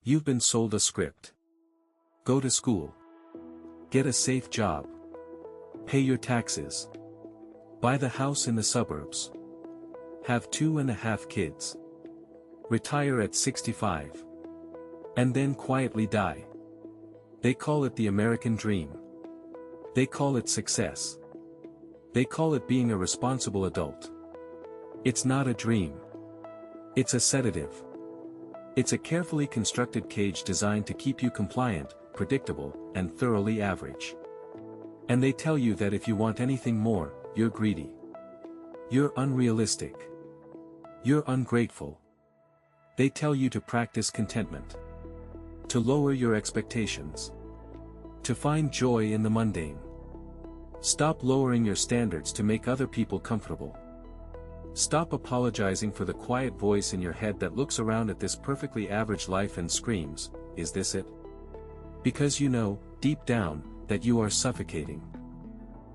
You've been sold a script. Go to school. Get a safe job. Pay your taxes. Buy the house in the suburbs. Have 2.5 kids. Retire at 65. And then quietly die. They call it the American dream. They call it success. They call it being a responsible adult. It's not a dream. It's a sedative. It's a carefully constructed cage designed to keep you compliant, predictable, and thoroughly average. And they tell you that if you want anything more, you're greedy. You're unrealistic. You're ungrateful. They tell you to practice contentment. To lower your expectations. To find joy in the mundane. Stop lowering your standards to make other people comfortable. Stop apologizing for the quiet voice in your head that looks around at this perfectly average life and screams, "Is this it?" Because you know, deep down, that you are suffocating.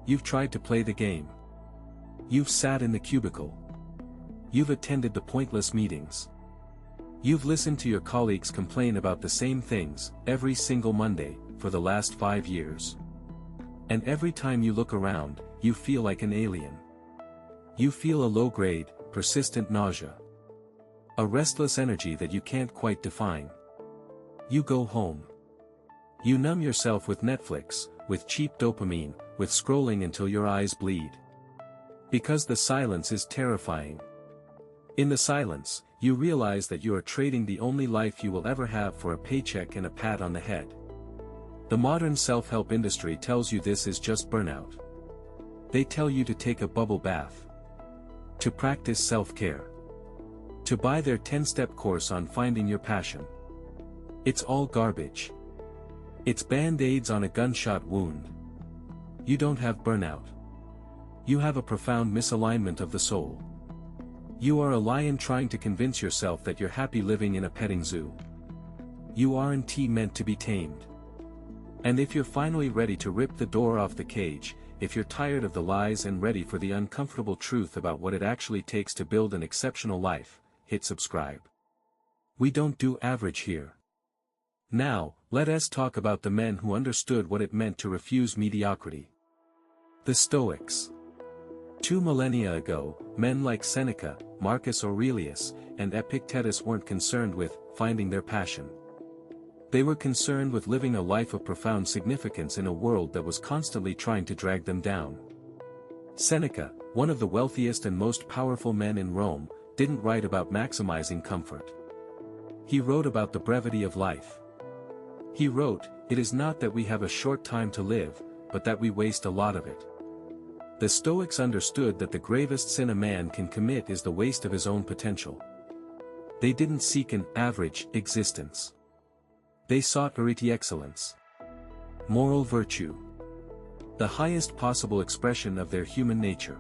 You've tried to play the game. You've sat in the cubicle. You've attended the pointless meetings. You've listened to your colleagues complain about the same things, every single Monday, for the last 5 years. And every time you look around, you feel like an alien. You feel a low-grade, persistent nausea. A restless energy that you can't quite define. You go home. You numb yourself with Netflix, with cheap dopamine, with scrolling until your eyes bleed. Because the silence is terrifying. In the silence, you realize that you are trading the only life you will ever have for a paycheck and a pat on the head. The modern self-help industry tells you this is just burnout. They tell you to take a bubble bath. To practice self-care. To buy their 10-step course on finding your passion. It's all garbage. It's band-aids on a gunshot wound. You don't have burnout. You have a profound misalignment of the soul. You are a lion trying to convince yourself that you're happy living in a petting zoo. You aren't meant to be tamed. And if you're finally ready to rip the door off the cage, if you're tired of the lies and ready for the uncomfortable truth about what it actually takes to build an exceptional life, hit subscribe. We don't do average here. Now, let us talk about the men who understood what it meant to refuse mediocrity. The Stoics. 2 millennia ago, men like Seneca, Marcus Aurelius, and Epictetus weren't concerned with finding their passion. They were concerned with living a life of profound significance in a world that was constantly trying to drag them down. Seneca, one of the wealthiest and most powerful men in Rome, didn't write about maximizing comfort. He wrote about the brevity of life. He wrote, "It is not that we have a short time to live, but that we waste a lot of it." The Stoics understood that the gravest sin a man can commit is the waste of his own potential. They didn't seek an average existence. They sought arete excellence. Moral virtue. The highest possible expression of their human nature.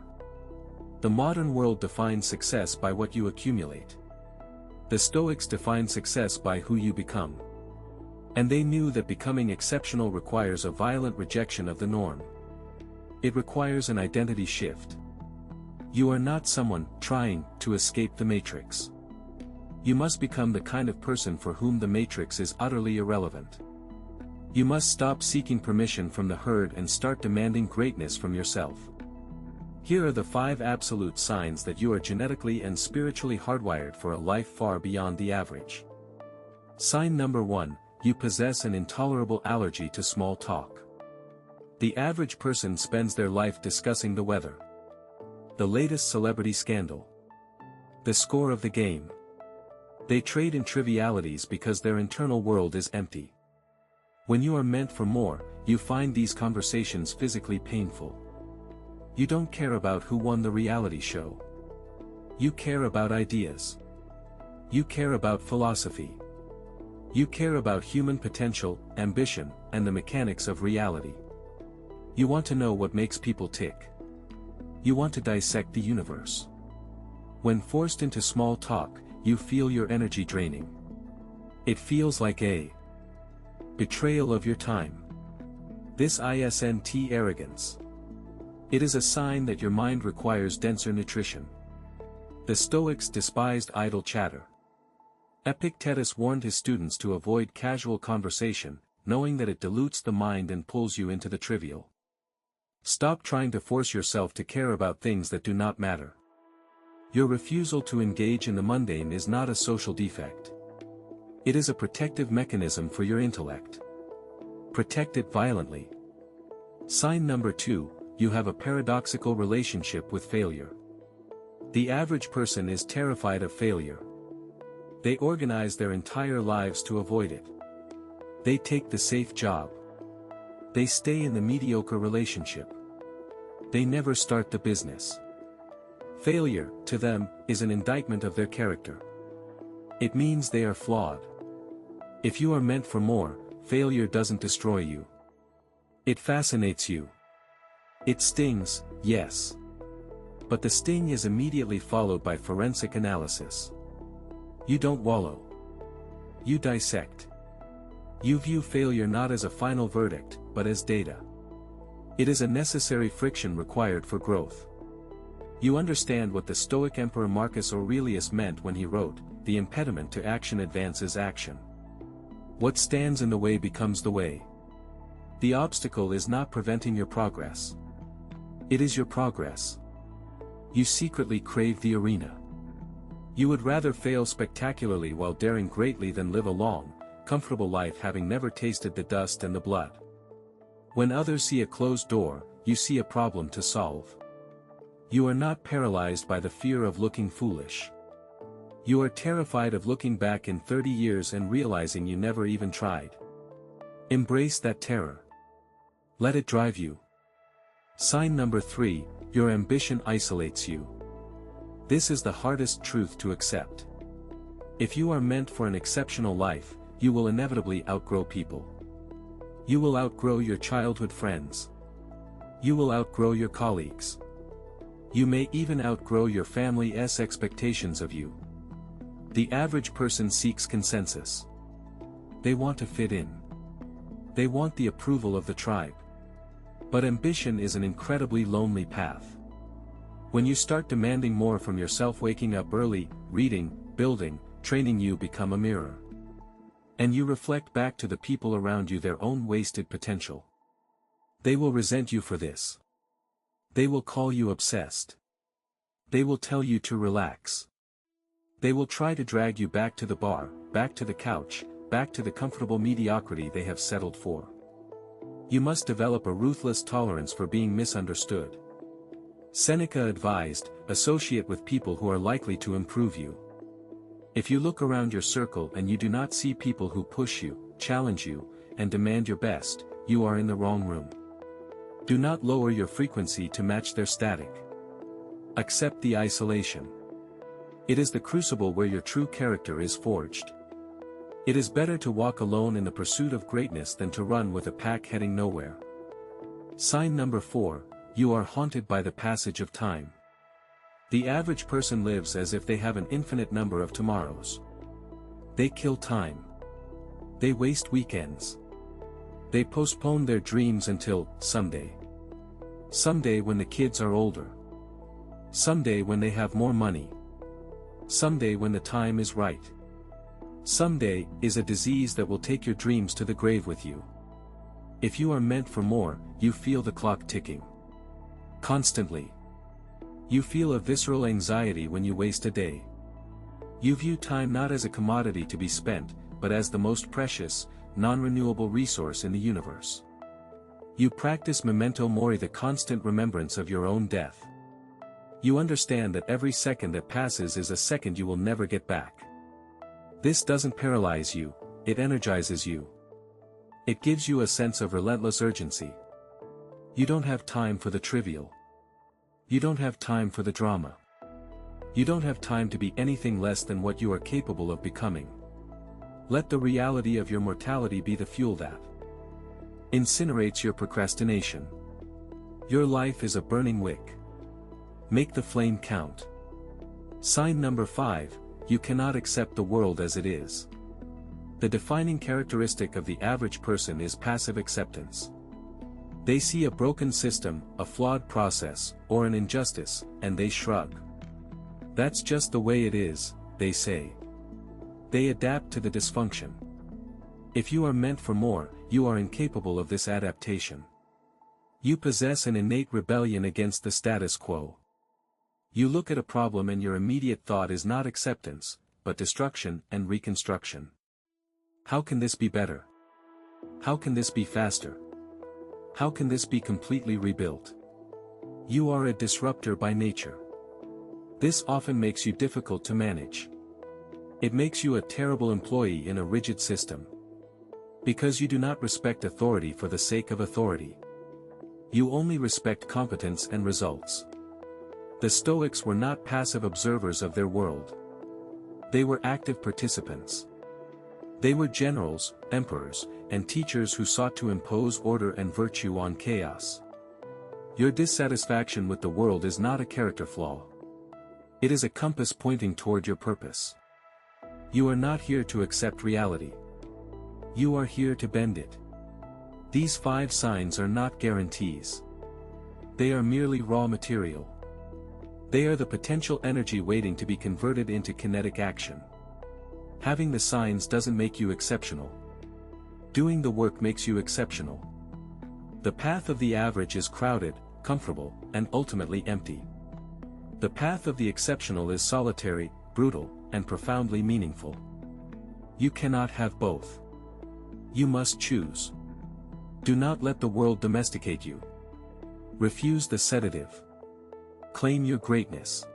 The modern world defines success by what you accumulate. The Stoics define success by who you become. And they knew that becoming exceptional requires a violent rejection of the norm. It requires an identity shift. You are not someone trying to escape the matrix. You must become the kind of person for whom the matrix is utterly irrelevant. You must stop seeking permission from the herd and start demanding greatness from yourself. Here are the 5 absolute signs that you are genetically and spiritually hardwired for a life far beyond the average. Sign number 1, you possess an intolerable allergy to small talk. The average person spends their life discussing the weather. The latest celebrity scandal. The score of the game. They trade in trivialities because their internal world is empty. When you are meant for more, you find these conversations physically painful. You don't care about who won the reality show. You care about ideas. You care about philosophy. You care about human potential, ambition, and the mechanics of reality. You want to know what makes people tick. You want to dissect the universe. When forced into small talk, you feel your energy draining. It feels like a betrayal of your time. This isn't arrogance. It is a sign that your mind requires denser nutrition. The Stoics despised idle chatter. Epictetus warned his students to avoid casual conversation, knowing that it dilutes the mind and pulls you into the trivial. Stop trying to force yourself to care about things that do not matter. Your refusal to engage in the mundane is not a social defect. It is a protective mechanism for your intellect. Protect it violently. Sign number 2, you have a paradoxical relationship with failure. The average person is terrified of failure. They organize their entire lives to avoid it. They take the safe job. They stay in the mediocre relationship. They never start the business. Failure, to them, is an indictment of their character. It means they are flawed. If you are meant for more, failure doesn't destroy you. It fascinates you. It stings, yes. But the sting is immediately followed by forensic analysis. You don't wallow. You dissect. You view failure not as a final verdict, but as data. It is a necessary friction required for growth. You understand what the Stoic Emperor Marcus Aurelius meant when he wrote, "The impediment to action advances action. What stands in the way becomes the way." The obstacle is not preventing your progress. It is your progress. You secretly crave the arena. You would rather fail spectacularly while daring greatly than live a long, comfortable life having never tasted the dust and the blood. When others see a closed door, you see a problem to solve. You are not paralyzed by the fear of looking foolish. You are terrified of looking back in 30 years and realizing you never even tried. Embrace that terror. Let it drive you. Sign number 3, your ambition isolates you. This is the hardest truth to accept. If you are meant for an exceptional life, you will inevitably outgrow people. You will outgrow your childhood friends. You will outgrow your colleagues. You may even outgrow your family's expectations of you. The average person seeks consensus. They want to fit in. They want the approval of the tribe. But ambition is an incredibly lonely path. When you start demanding more from yourself, waking up early, reading, building, training, you become a mirror. And you reflect back to the people around you their own wasted potential. They will resent you for this. They will call you obsessed. They will tell you to relax. They will try to drag you back to the bar, back to the couch, back to the comfortable mediocrity they have settled for. You must develop a ruthless tolerance for being misunderstood. Seneca advised, associate with people who are likely to improve you. If you look around your circle and you do not see people who push you, challenge you, and demand your best, you are in the wrong room. Do not lower your frequency to match their static. Accept the isolation. It is the crucible where your true character is forged. It is better to walk alone in the pursuit of greatness than to run with a pack heading nowhere. Sign number 4, you are haunted by the passage of time. The average person lives as if they have an infinite number of tomorrows. They kill time. They waste weekends. They postpone their dreams until someday. Someday when the kids are older. Someday when they have more money. Someday when the time is right. Someday is a disease that will take your dreams to the grave with you. If you are meant for more, you feel the clock ticking. Constantly. You feel a visceral anxiety when you waste a day. You view time not as a commodity to be spent, but as the most precious, non-renewable resource in the universe. You practice memento mori, the constant remembrance of your own death. You understand that every second that passes is a second you will never get back. This doesn't paralyze you, it energizes you. It gives you a sense of relentless urgency. You don't have time for the trivial. You don't have time for the drama. You don't have time to be anything less than what you are capable of becoming. Let the reality of your mortality be the fuel that incinerates your procrastination. Your life is a burning wick. Make the flame count. Sign number 5, you cannot accept the world as it is. The defining characteristic of the average person is passive acceptance. They see a broken system, a flawed process, or an injustice, and they shrug. That's just the way it is, they say. They adapt to the dysfunction. If you are meant for more, you are incapable of this adaptation. You possess an innate rebellion against the status quo. You look at a problem and your immediate thought is not acceptance, but destruction and reconstruction. How can this be better? How can this be faster? How can this be completely rebuilt? You are a disruptor by nature. This often makes you difficult to manage. It makes you a terrible employee in a rigid system. Because you do not respect authority for the sake of authority. You only respect competence and results. The Stoics were not passive observers of their world. They were active participants. They were generals, emperors, and teachers who sought to impose order and virtue on chaos. Your dissatisfaction with the world is not a character flaw. It is a compass pointing toward your purpose. You are not here to accept reality. You are here to bend it. These 5 signs are not guarantees. They are merely raw material. They are the potential energy waiting to be converted into kinetic action. Having the signs doesn't make you exceptional. Doing the work makes you exceptional. The path of the average is crowded, comfortable, and ultimately empty. The path of the exceptional is solitary, brutal, and profoundly meaningful. You cannot have both. You must choose. Do not let the world domesticate you. Refuse the sedative. Claim your greatness.